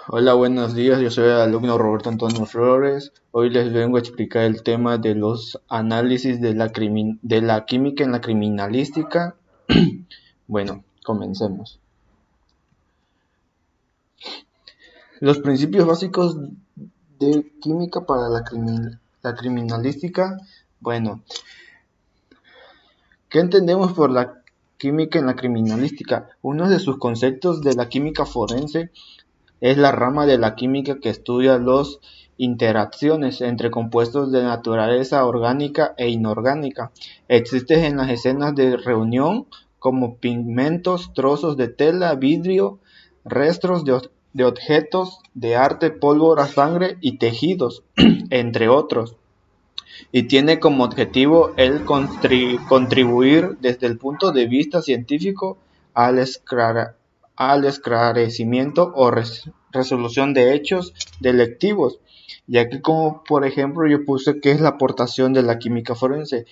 Hola, buenos días. Yo soy el alumno Roberto Antonio Flores. Hoy les vengo a explicar el tema de los análisis de la química en la criminalística. Bueno, comencemos. Los principios básicos de química para la criminalística. Bueno, ¿qué entendemos por la química en la criminalística? Uno de sus conceptos de la química forense es la rama de la química que estudia las interacciones entre compuestos de naturaleza orgánica e inorgánica. Existen en las escenas de reunión como pigmentos, trozos de tela, vidrio, restos de objetos de arte, pólvora, sangre y tejidos, entre otros, y tiene como objetivo el contribuir desde el punto de vista científico al, al esclarecimiento o resolución de hechos delictivos. Y aquí, como por ejemplo yo puse que es la aportación de la química forense,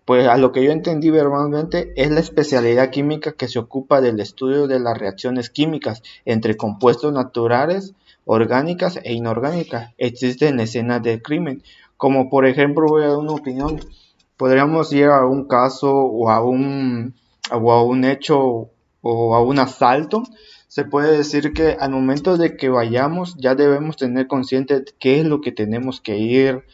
pues a lo que yo entendí verbalmente es la especialidad química que se ocupa del estudio de las reacciones químicas entre compuestos naturales, orgánicas e inorgánicas existen en escenas de crimen. Como por ejemplo, voy a dar una opinión, podríamos ir a un caso o a un hecho o a un asalto. Se puede decir que al momento de que vayamos ya debemos tener consciente qué es lo que tenemos que ir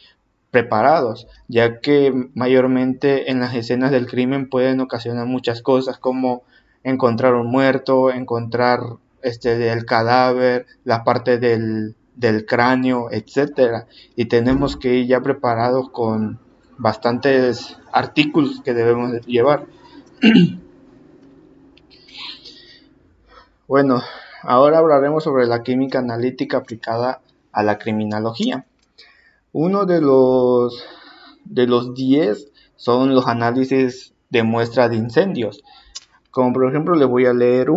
preparados, ya que mayormente en las escenas del crimen pueden ocasionar muchas cosas como encontrar un muerto, encontrar el cadáver, la parte del cráneo, etcétera, y tenemos que ir ya preparados con bastantes artículos que debemos llevar. Bueno, ahora hablaremos sobre la química analítica aplicada a la criminología. Uno de los 10 son los análisis de muestra de incendios. Como por ejemplo le voy a leer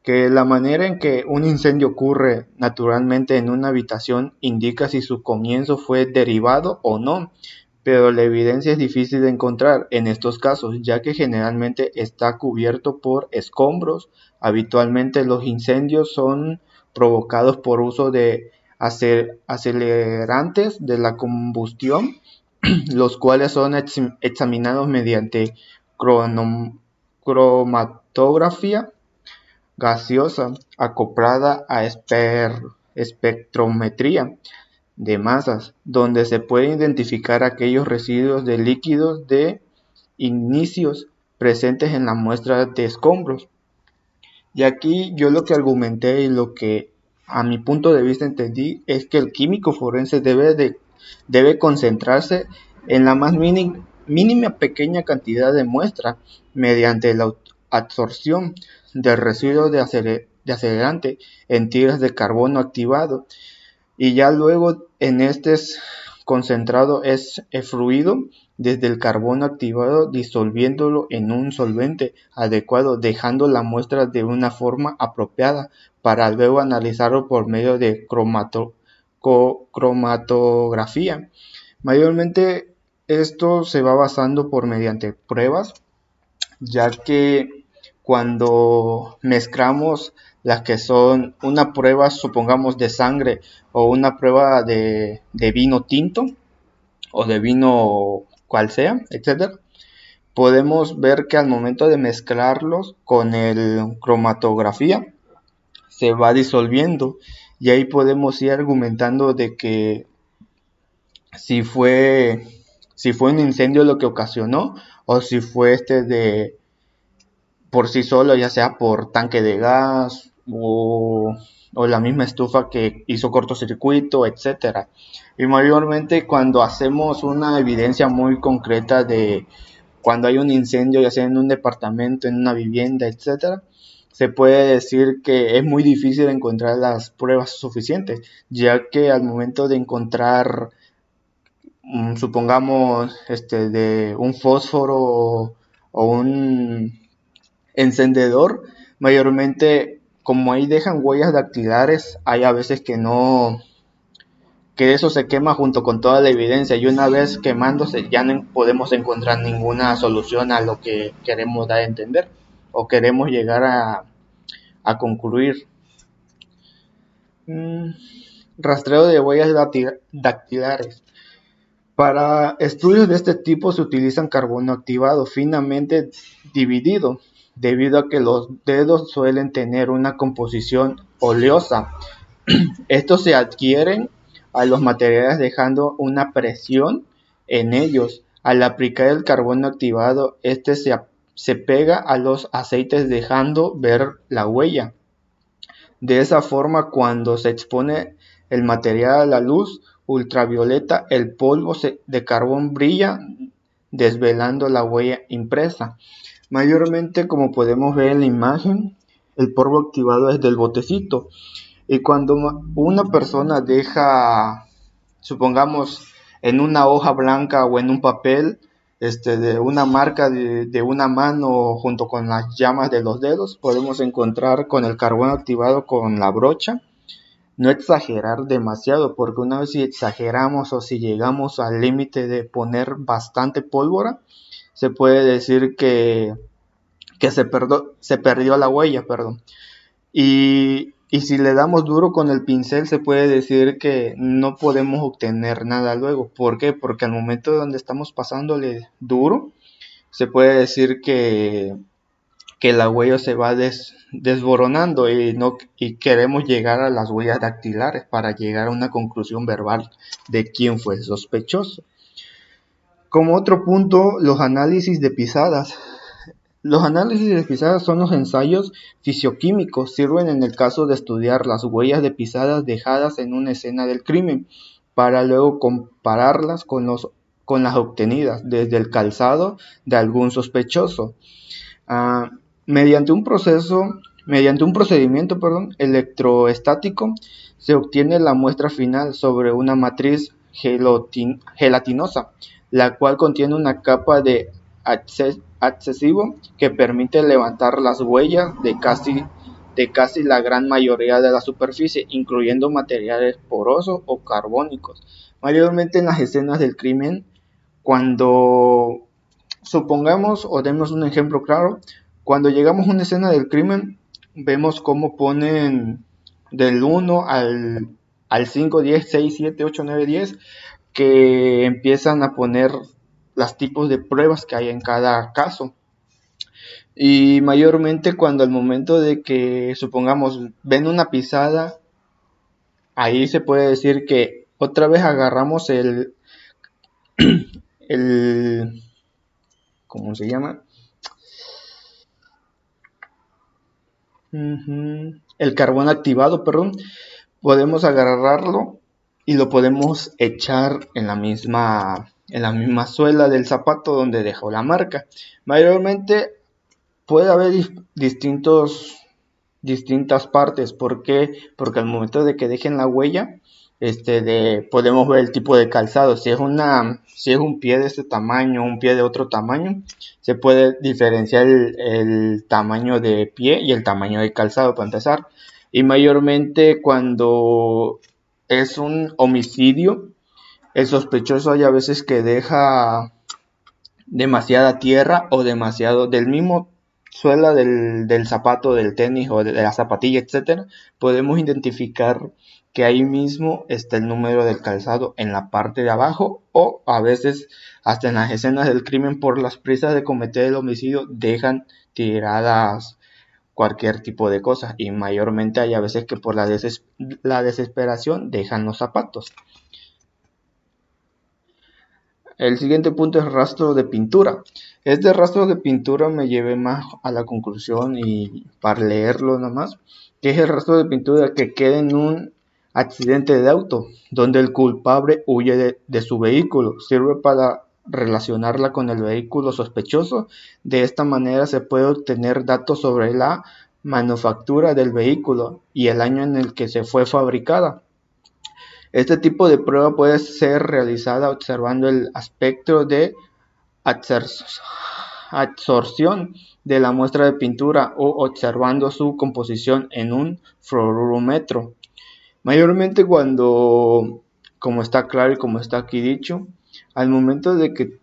que la manera en que un incendio ocurre naturalmente en una habitación indica si su comienzo fue derivado o no, pero la evidencia es difícil de encontrar en estos casos, ya que generalmente está cubierto por escombros. Habitualmente los incendios son provocados por uso de acelerantes de la combustión, los cuales son examinados mediante cromatografía gaseosa acoplada a espectrometría de masas, donde se pueden identificar aquellos residuos de líquidos de inicios presentes en la muestra de escombros. Y aquí yo lo que argumenté y lo que a mi punto de vista entendí es que el químico forense debe concentrarse en la más mínima pequeña cantidad de muestra mediante la absorción del residuo de acelerante en tiras de carbono activado, y ya luego en este concentrado es fluido desde el carbono activado disolviéndolo en un solvente adecuado, dejando la muestra de una forma apropiada para luego analizarlo por medio de cromatografía. Mayormente esto se va basando por mediante pruebas, ya que cuando mezclamos las que son una prueba, supongamos, de sangre o una prueba de vino tinto o de vino cual sea, etcétera, podemos ver que al momento de mezclarlos con el cromatografía se va disolviendo, y ahí podemos ir argumentando de que si fue si fue un incendio lo que ocasionó o si fue por sí solo, ya sea por tanque de gas o la misma estufa que hizo cortocircuito, etcétera. Y mayormente cuando hacemos una evidencia muy concreta de cuando hay un incendio, ya sea en un departamento, en una vivienda, etcétera, se puede decir que es muy difícil encontrar las pruebas suficientes, ya que al momento de encontrar, supongamos, de un fósforo o un encendedor, mayormente como ahí dejan huellas dactilares, hay a veces que eso se quema junto con toda la evidencia, y una vez quemándose ya no podemos encontrar ninguna solución a lo que queremos dar a entender o queremos llegar a concluir. Mm, Rastreo de huellas dactilares. Para estudios de este tipo se utilizan carbono activado finamente dividido, debido a que los dedos suelen tener una composición oleosa. Estos se adquieren a los materiales dejando una presión en ellos. Al aplicar el carbono activado, este se pega a los aceites dejando ver la huella. De esa forma, cuando se expone el material a la luz ultravioleta, el polvo de carbón brilla, desvelando la huella impresa. Mayormente, como podemos ver en la imagen, el polvo activado es del botecito. Y cuando una persona deja, supongamos, en una hoja blanca o en un papel, de una marca de una mano junto con las llamas de los dedos, podemos encontrar con el carbón activado con la brocha. No exagerar demasiado, porque una vez si exageramos o si llegamos al límite de poner bastante pólvora, se puede decir que se perdió la huella, perdón. Y si le damos duro con el pincel, se puede decir que no podemos obtener nada luego. ¿Por qué? Porque al momento donde estamos pasándole duro, se puede decir que la huella se va desboronando y queremos llegar a las huellas dactilares para llegar a una conclusión verbal de quién fue el sospechoso. Como otro punto, los análisis de pisadas. Los análisis de pisadas son los ensayos fisioquímicos, sirven en el caso de estudiar las huellas de pisadas dejadas en una escena del crimen, para luego compararlas con las obtenidas desde el calzado de algún sospechoso. Ah, mediante un procedimiento, electroestático, se obtiene la muestra final sobre una matriz gelatinosa, la cual contiene una capa de adhesivo que permite levantar las huellas de casi la gran mayoría de la superficie, incluyendo materiales porosos o carbónicos. Mayormente en las escenas del crimen, cuando supongamos o demos un ejemplo claro, cuando llegamos a una escena del crimen, vemos cómo ponen del 1 al 5, 10, 6, 7, 8, 9, 10, que empiezan a poner los tipos de pruebas que hay en cada caso. Y mayormente cuando al momento de que, supongamos, ven una pisada, ahí se puede decir que otra vez agarramos el ¿cómo se llama? El carbón activado, perdón, podemos agarrarlo y lo podemos echar en la misma suela del zapato donde dejó la marca. Mayormente puede haber distintas partes. ¿Por qué? Porque al momento de que dejen la huella, podemos ver el tipo de calzado. Si es un pie de este tamaño, un pie de otro tamaño, se puede diferenciar el tamaño de pie y el tamaño de calzado para empezar. Y mayormente cuando es un homicidio, el sospechoso hay a veces que deja demasiada tierra o demasiado del mismo suela del zapato, del tenis o de la zapatilla, etcétera. Podemos identificar que ahí mismo está el número del calzado en la parte de abajo, o a veces hasta en las escenas del crimen, por las prisas de cometer el homicidio, dejan tiradas cualquier tipo de cosas, y mayormente hay a veces que por la desesperación dejan los zapatos. El siguiente punto es rastro de pintura. Este rastro de pintura me llevé más a la conclusión, y para leerlo nada más, que es el rastro de pintura que queda en un accidente de auto, donde el culpable huye de su vehículo. Sirve para relacionarla con el vehículo sospechoso. De esta manera se puede obtener datos sobre la manufactura del vehículo y el año en el que se fue fabricada. Este tipo de prueba puede ser realizada observando el espectro de absorción de la muestra de pintura o observando su composición en un fluorómetro. Mayormente cuando, como está claro y como está aquí dicho, al momento de que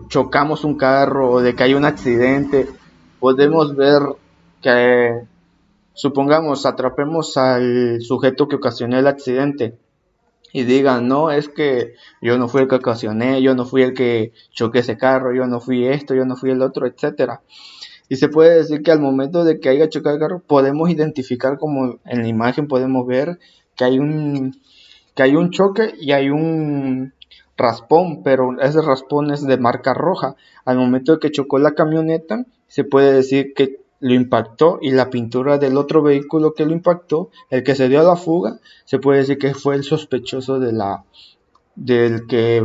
chocamos un carro o de que hay un accidente, podemos ver que supongamos, atrapemos al sujeto que ocasionó el accidente y digan, no, es que yo no fui el que ocasioné, yo no fui el que choqué ese carro, yo no fui esto, yo no fui el otro, etcétera. Y se puede decir que al momento de que haya chocado el carro, podemos identificar, como en la imagen podemos ver, que hay un choque y hay un raspón, pero ese raspón es de marca roja. Al momento de que chocó la camioneta, se puede decir que lo impactó, y la pintura del otro vehículo que lo impactó, el que se dio a la fuga, se puede decir que fue el sospechoso del que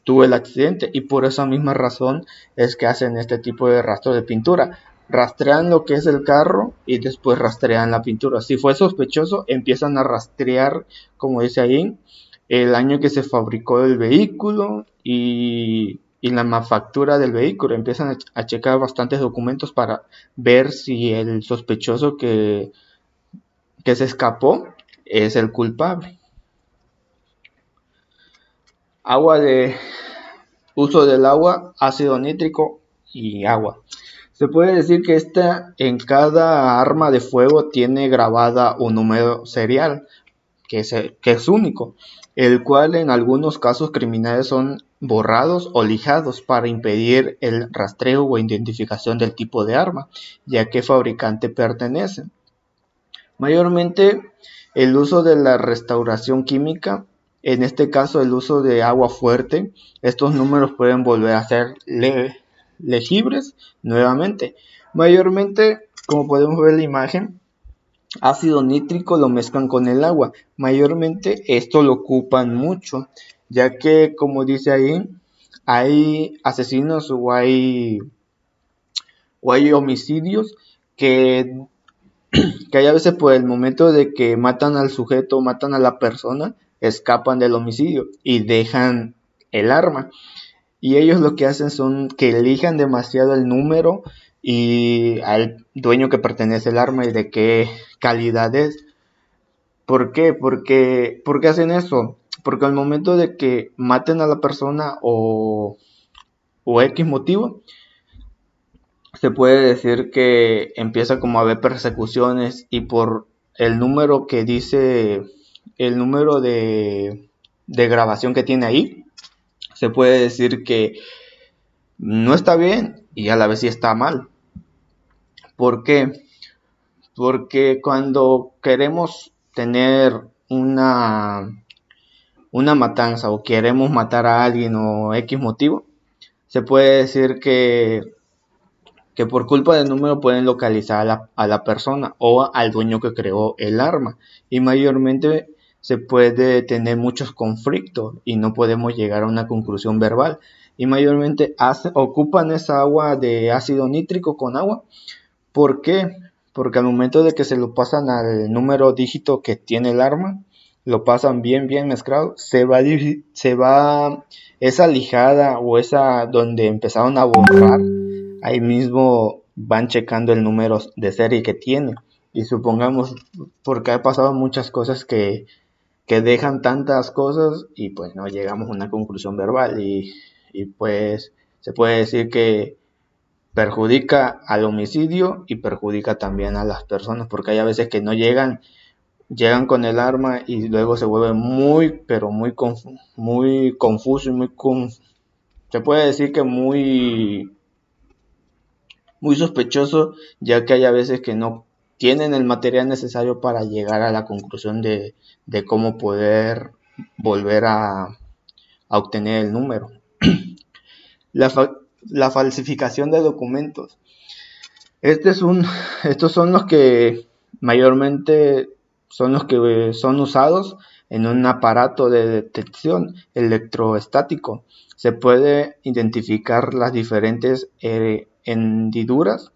tuvo el accidente, y por esa misma razón es que hacen este tipo de rastro de pintura. Rastrean lo que es el carro y después rastrean la pintura. Si fue sospechoso, empiezan a rastrear, como dice ahí, el año que se fabricó el vehículo y la manufactura del vehículo. Empiezan a checar bastantes documentos para ver si el sospechoso que se escapó es el culpable. Uso del agua, ácido nítrico y agua. Se puede decir que en cada arma de fuego tiene grabada un número serial que es único, el cual en algunos casos criminales son borrados o lijados para impedir el rastreo o identificación del tipo de arma, ya que fabricante pertenece. Mayormente el uso de la restauración química, en este caso el uso de agua fuerte, estos números pueden volver a ser legibles nuevamente. Mayormente, como podemos ver en la imagen, ácido nítrico lo mezclan con el agua. Mayormente esto lo ocupan mucho, ya que, como dice ahí, hay asesinos o hay homicidios que hay a veces por el momento de que matan al sujeto, matan a la persona, escapan del homicidio y dejan el arma. Y ellos lo que hacen son que elijan demasiado el número y al dueño que pertenece el arma y de qué calidad es. ¿Por qué? ¿Por qué hacen eso? Porque al momento de que maten a la persona o X motivo, se puede decir que empieza como a haber persecuciones, y por el número que dice, el número de grabación que tiene ahí, se puede decir que no está bien y a la vez sí está mal. ¿Por qué? Porque cuando queremos tener una matanza o queremos matar a alguien o X motivo, se puede decir que por culpa del número pueden localizar a la persona o al dueño que creó el arma, y mayormente se puede tener muchos conflictos y no podemos llegar a una conclusión verbal, y mayormente ocupan esa agua de ácido nítrico con agua. ¿Por qué? Porque al momento de que se lo pasan al número dígito que tiene el arma, lo pasan bien mezclado, se va esa lijada o esa donde empezaron a borrar, ahí mismo van checando el número de serie que tiene. Y supongamos, porque ha pasado muchas cosas que dejan tantas cosas y pues no llegamos a una conclusión verbal, y pues se puede decir que perjudica al homicidio y perjudica también a las personas, porque hay a veces que no llegan con el arma y luego se vuelve pero muy confuso y se puede decir que muy sospechoso, ya que hay a veces que no tienen el material necesario para llegar a la conclusión de cómo poder volver a obtener el número. La falsificación de documentos. Estos son los que mayormente son usados en un aparato de detección electroestático. Se puede identificar las diferentes hendiduras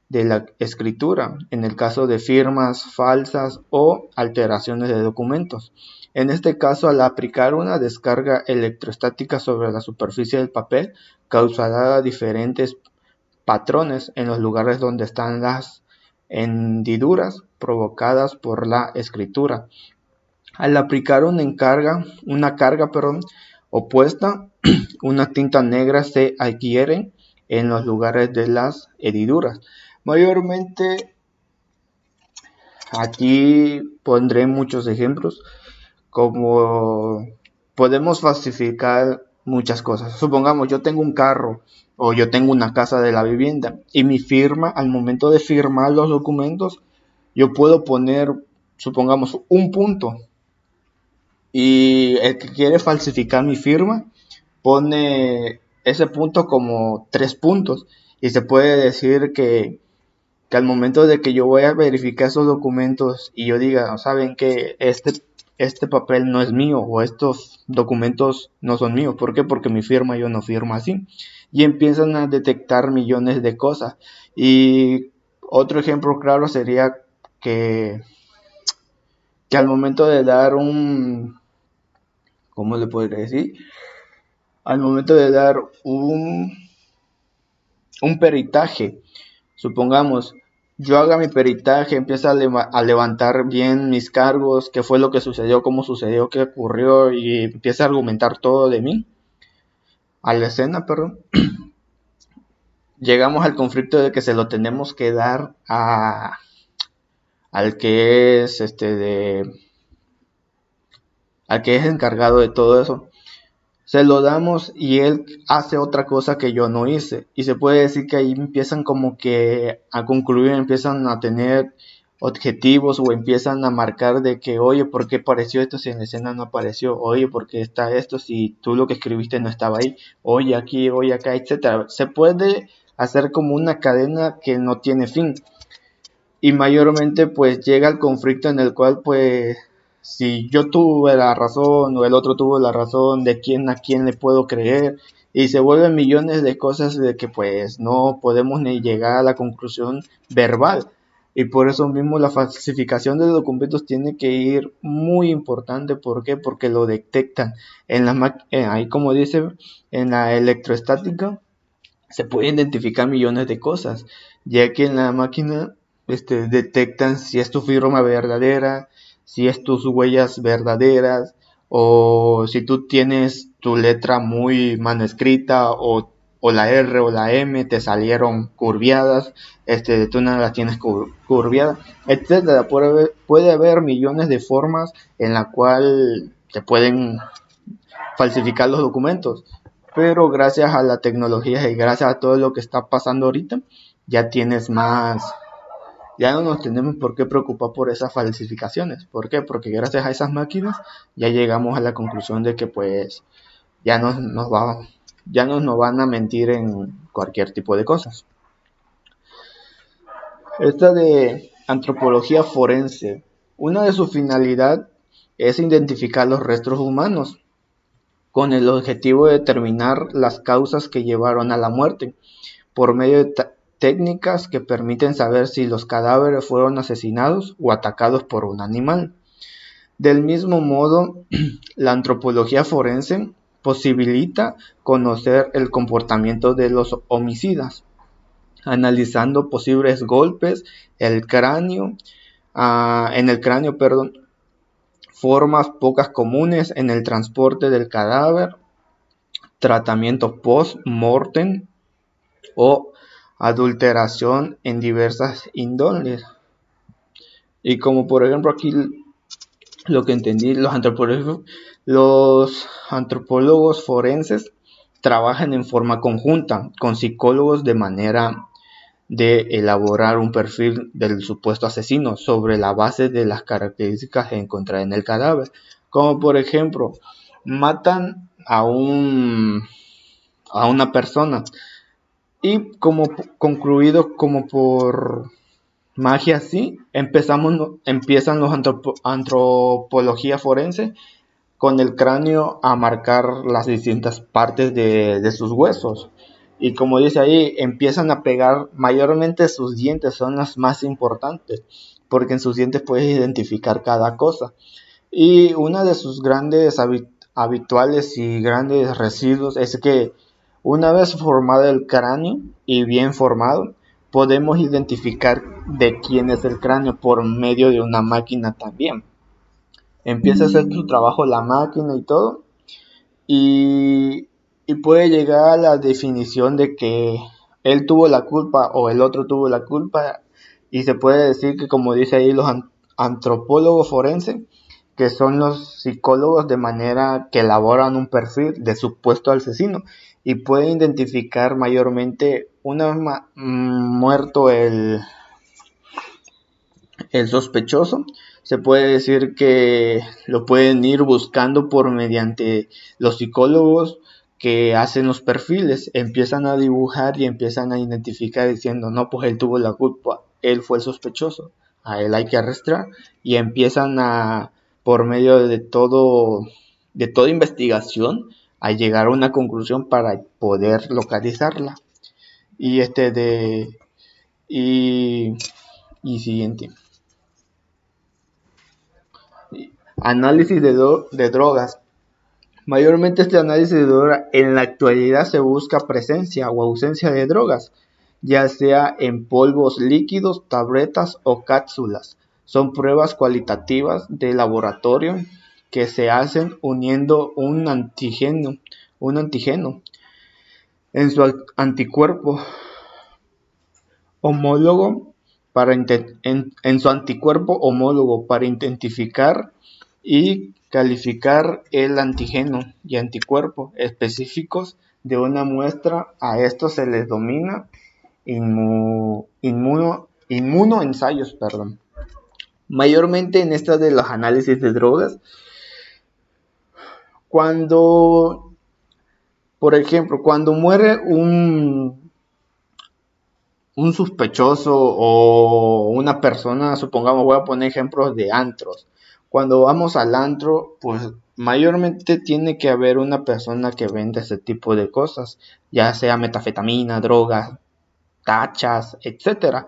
de la escritura en el caso de firmas falsas o alteraciones de documentos. En este caso, al aplicar una descarga electrostática sobre la superficie del papel, causará diferentes patrones en los lugares donde están las hendiduras provocadas por la escritura. Al aplicar una carga opuesta, una tinta negra se adhiere en los lugares de las hendiduras. Mayormente Aquí pondré muchos ejemplos, como podemos falsificar muchas cosas. Supongamos, yo tengo un carro o yo tengo una casa de la vivienda y mi firma, al momento de firmar los documentos, yo puedo poner, supongamos, un punto, y el que quiere falsificar mi firma pone ese punto como 3 puntos, y se puede decir que al momento de que yo voy a verificar esos documentos y yo diga, saben que este papel no es mío o estos documentos no son míos. ¿Por qué? Porque mi firma yo no firmo así. Y empiezan a detectar millones de cosas. Y otro ejemplo claro sería que, que al momento de dar ¿cómo le podría decir? Al momento de dar un peritaje. Supongamos, yo haga mi peritaje, empieza a levantar bien mis cargos, qué fue lo que sucedió, cómo sucedió, qué ocurrió, y empieza a argumentar todo de mí, a la escena, perdón. Llegamos al conflicto de que se lo tenemos que dar al que es al que es encargado de todo eso. Se lo damos y él hace otra cosa que yo no hice. Y se puede decir que ahí empiezan como que a concluir, empiezan a tener objetivos o empiezan a marcar de que, oye, ¿por qué apareció esto si en la escena no apareció? Oye, ¿por qué está esto si tú lo que escribiste no estaba ahí? Oye, aquí, oye, acá, etcétera. Se puede hacer como una cadena que no tiene fin. Y mayormente pues llega el conflicto en el cual pues si yo tuve la razón o el otro tuvo la razón, de quién a quién le puedo creer, y se vuelven millones de cosas de que pues no podemos ni llegar a la conclusión verbal. Y por eso mismo la falsificación de documentos tiene que ir muy importante. ¿Por qué? Porque lo detectan en ahí, como dice, en la electroestática se pueden identificar millones de cosas, ya que en la máquina detectan si es tu firma verdadera, si es tus huellas verdaderas, o si tú tienes tu letra muy manuscrita, o la R o la M te salieron curviadas, tú no las tienes curviadas, etcétera. Puede haber millones de formas en la cual se pueden falsificar los documentos. Pero gracias a la tecnología y gracias a todo lo que está pasando ahorita, ya tienes más, ya no nos tenemos por qué preocupar por esas falsificaciones. ¿Por qué? Porque gracias a esas máquinas ya llegamos a la conclusión de que pues ya ya no nos van a mentir en cualquier tipo de cosas. Esta de antropología forense, una de sus finalidades es identificar los restos humanos con el objetivo de determinar las causas que llevaron a la muerte, por medio de técnicas que permiten saber si los cadáveres fueron asesinados o atacados por un animal. Del mismo modo, la antropología forense posibilita conocer el comportamiento de los homicidas, analizando posibles golpes en el cráneo, formas pocas comunes en el transporte del cadáver, tratamiento post-mortem o adulteración en diversas índoles. Y como por ejemplo aquí lo que entendí, los antropólogos forenses trabajan en forma conjunta con psicólogos de manera de elaborar un perfil del supuesto asesino sobre la base de las características encontradas en el cadáver. Como por ejemplo, matan a una persona y como concluido como por magia así, empiezan los antropología forense con el cráneo a marcar las distintas partes de sus huesos. Y como dice ahí, empiezan a pegar, mayormente sus dientes son las más importantes, porque en sus dientes puedes identificar cada cosa. Y una de sus grandes habituales y grandes residuos es que una vez formado el cráneo y bien formado, podemos identificar de quién es el cráneo por medio de una máquina también. Empieza a hacer su trabajo la máquina y todo, y, y puede llegar a la definición de que él tuvo la culpa o el otro tuvo la culpa, y se puede decir que, como dice ahí, antropólogo forense, que son los psicólogos de manera que elaboran un perfil de supuesto asesino y pueden identificar mayormente una vez muerto el sospechoso. Se puede decir que lo pueden ir buscando por mediante los psicólogos que hacen los perfiles, empiezan a dibujar y empiezan a identificar diciendo, no, pues él tuvo la culpa, él fue el sospechoso, a él hay que arrestar, y empiezan a, por medio de toda investigación, a llegar a una conclusión para poder localizarla. Y y siguiente. Análisis de drogas. Mayormente este análisis de drogas en la actualidad se busca presencia o ausencia de drogas, ya sea en polvos líquidos, tabletas o cápsulas. Son pruebas cualitativas de laboratorio que se hacen uniendo un antígeno en su anticuerpo homólogo en su anticuerpo homólogo para identificar y calificar el antígeno y anticuerpo específicos de una muestra. A esto se les denomina inmunoensayos. Mayormente en estas de los análisis de drogas, por ejemplo, cuando muere un sospechoso o una persona, supongamos, voy a poner ejemplos de antros. Cuando vamos al antro, pues mayormente tiene que haber una persona que venda ese tipo de cosas, ya sea metanfetamina, drogas, tachas, etcétera.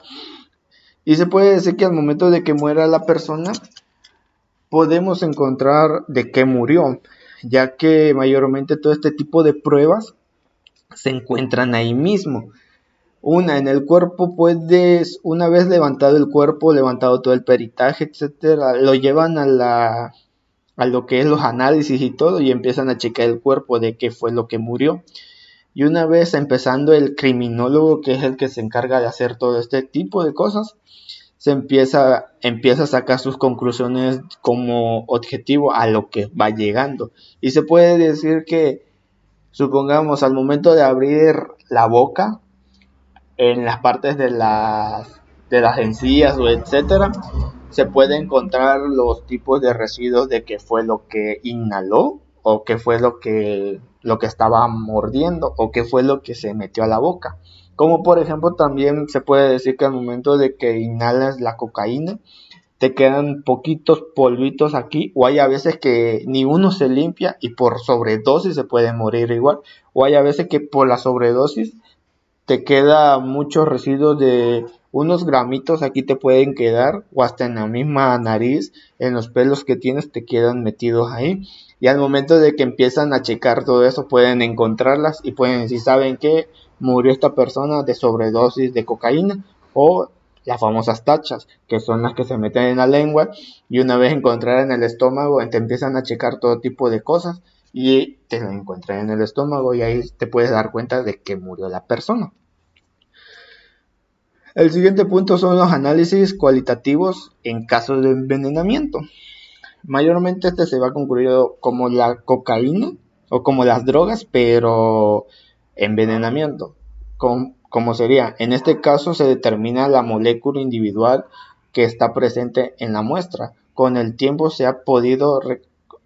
Y se puede decir que al momento de que muera la persona, podemos encontrar de qué murió, ya que mayormente todo este tipo de pruebas se encuentran ahí mismo. En el cuerpo puedes, una vez levantado el cuerpo, levantado todo el peritaje, etcétera, lo llevan a lo que es los análisis y todo, y empiezan a checar el cuerpo de qué fue lo que murió. Y una vez empezando el criminólogo, que es el que se encarga de hacer todo este tipo de cosas, empieza a sacar sus conclusiones como objetivo a lo que va llegando. Y se puede decir que, supongamos, al momento de abrir la boca, en las partes de las encías o etcétera, se puede encontrar los tipos de residuos de qué fue lo que inhaló o qué fue lo que estaba mordiendo o qué fue lo que se metió a la boca. Como por ejemplo también se puede decir que al momento de que inhalas la cocaína te quedan poquitos polvitos aquí, o hay a veces que ni uno se limpia y por sobredosis se puede morir igual, o hay a veces que por la sobredosis te queda muchos residuos de unos gramitos, aquí te pueden quedar, o hasta en la misma nariz, en los pelos que tienes te quedan metidos ahí, y al momento de que empiezan a checar todo eso pueden encontrarlas y pueden decir, ¿saben qué? Murió esta persona de sobredosis de cocaína, o las famosas tachas, que son las que se meten en la lengua, y una vez encontradas en el estómago te empiezan a checar todo tipo de cosas y te lo encuentran en el estómago, y ahí te puedes dar cuenta de que murió la persona. El siguiente punto son los análisis cualitativos en casos de envenenamiento. Mayormente este se va a concluir como la cocaína o como las drogas, pero envenenamiento. Como sería, en este caso se determina la molécula individual que está presente en la muestra. Con el tiempo se ha podido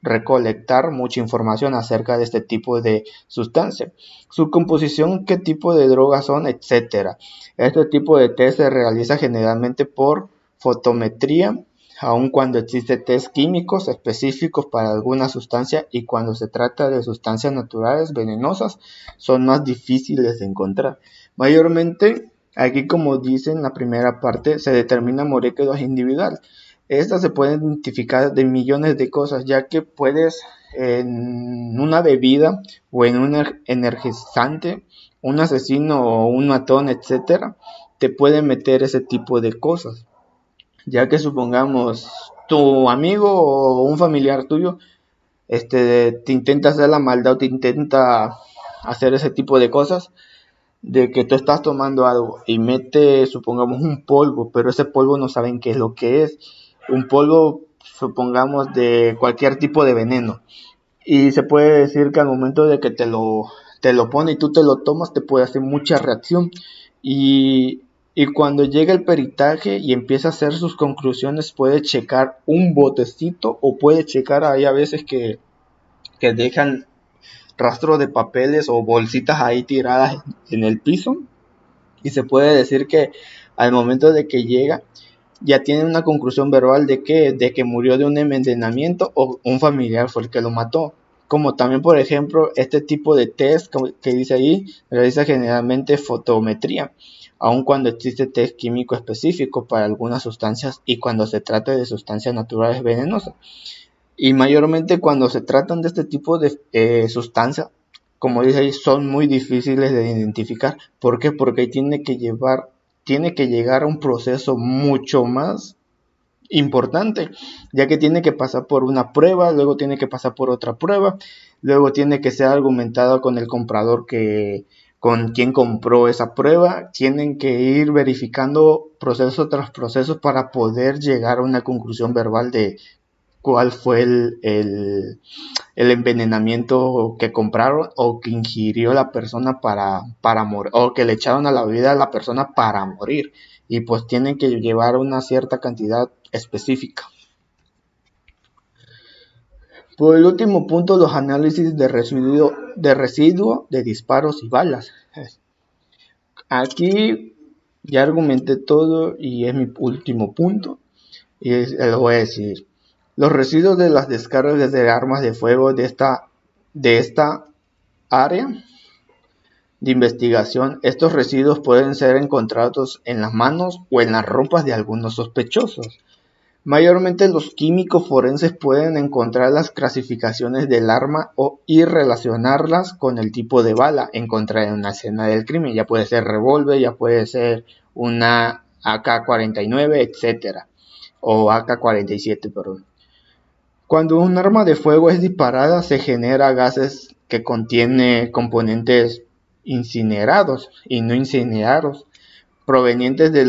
recolectar mucha información acerca de este tipo de sustancia, su composición, qué tipo de drogas son, etcétera. Este tipo de test se realiza generalmente por fotometría, aun cuando existen test químicos específicos para alguna sustancia, y cuando se trata de sustancias naturales venenosas son más difíciles de encontrar. Mayormente, aquí como dice en la primera parte, se determina moléculas individuales. Estas se pueden identificar de millones de cosas, ya que puedes en una bebida o en un energizante, un asesino o un matón, etcétera, te pueden meter ese tipo de cosas. Ya que supongamos tu amigo o un familiar tuyo te intenta hacer la maldad o te intenta hacer ese tipo de cosas, de que tú estás tomando algo y mete, supongamos, un polvo, pero ese polvo no saben qué es lo que es, un polvo, supongamos, de cualquier tipo de veneno. Y se puede decir que al momento de que te lo pone y tú te lo tomas, te puede hacer mucha reacción. Y, y cuando llega el peritaje y empieza a hacer sus conclusiones, puede checar un botecito o puede checar, hay a veces que dejan rastro de papeles o bolsitas ahí tiradas en el piso. Y se puede decir que al momento de que llega, ya tiene una conclusión verbal de que murió de un envenenamiento o un familiar fue el que lo mató. Como también, por ejemplo, este tipo de test que dice ahí, realiza generalmente fotometría, aun cuando existe test químico específico para algunas sustancias y cuando se trata de sustancias naturales venenosas. Y mayormente cuando se tratan de este tipo de sustancias, como dice ahí, son muy difíciles de identificar. ¿Por qué? Porque tiene que llegar a un proceso mucho más importante, ya que tiene que pasar por una prueba, luego tiene que pasar por otra prueba, luego tiene que ser argumentado con el comprador con quien compró esa prueba, tienen que ir verificando proceso tras proceso para poder llegar a una conclusión verbal de cuál fue el envenenamiento que compraron o que ingirió la persona para morir, o que le echaron a la bebida a la persona para morir. Y pues tienen que llevar una cierta cantidad específica. Por el último punto, los análisis de residuo de disparos y balas. Aquí ya argumenté todo y es mi último punto. Y lo voy a decir. Los residuos de las descargas de armas de fuego de esta área de investigación, estos residuos pueden ser encontrados en las manos o en las ropas de algunos sospechosos. Mayormente los químicos forenses pueden encontrar las clasificaciones del arma y relacionarlas con el tipo de bala encontrada en una escena del crimen. Ya puede ser revólver, ya puede ser una AK-49, etcétera, o AK-47, perdón. Cuando un arma de fuego es disparada, se genera gases que contienen componentes incinerados y no incinerados, provenientes de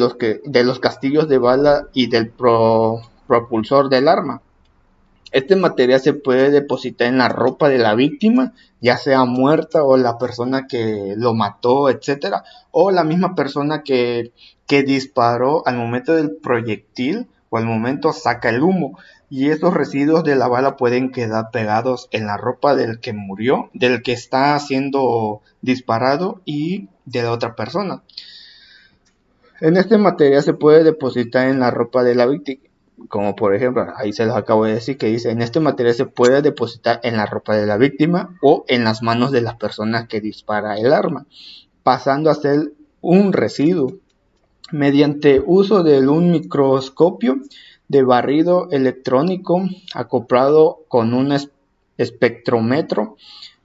los castillos de bala y del propulsor del arma. Este material se puede depositar en la ropa de la víctima, ya sea muerta o la persona que lo mató, etcétera, o la misma persona que disparó al momento del proyectil o al momento saca el humo. Y esos residuos de la bala pueden quedar pegados en la ropa del que murió, del que está siendo disparado y de la otra persona. En este material se puede depositar en la ropa de la víctima, como por ejemplo, ahí se los acabo de decir que dice, en este material se puede depositar en la ropa de la víctima o en las manos de las personas que dispara el arma, pasando a ser un residuo. Mediante uso de un microscopio de barrido electrónico acoplado con un espectrómetro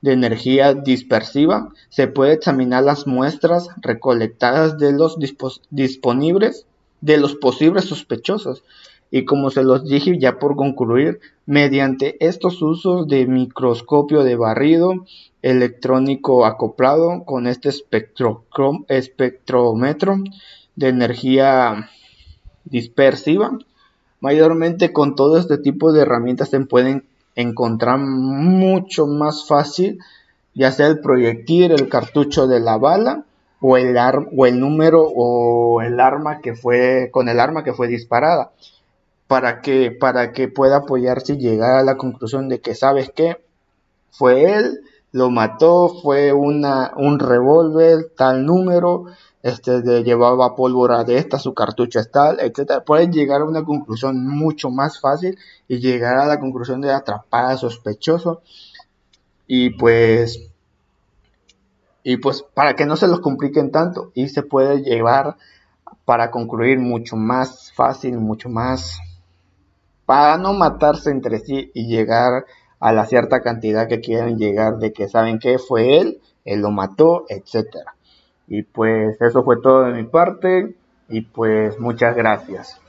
de energía dispersiva, se puede examinar las muestras recolectadas de los disponibles de los posibles sospechosos. Y como se los dije ya por concluir, mediante estos usos de microscopio de barrido electrónico acoplado con este espectrómetro de energía dispersiva, mayormente con todo este tipo de herramientas se pueden encontrar mucho más fácil, ya sea el proyectil, el cartucho de la bala o el número o el arma que fue disparada, para que pueda apoyarse y llegar a la conclusión de que sabes que fue él, lo mató, fue un revólver, tal número, llevaba pólvora de esta, su cartucho es tal, etcétera. Pueden llegar a una conclusión mucho más fácil y llegar a la conclusión de atrapar al sospechoso. Y pues para que no se los compliquen tanto y se puede llevar para concluir mucho más fácil, mucho más, para no matarse entre sí y llegar a la cierta cantidad que quieren llegar, de que saben que fue él lo mató, etcétera. Y pues eso fue todo de mi parte y pues muchas gracias.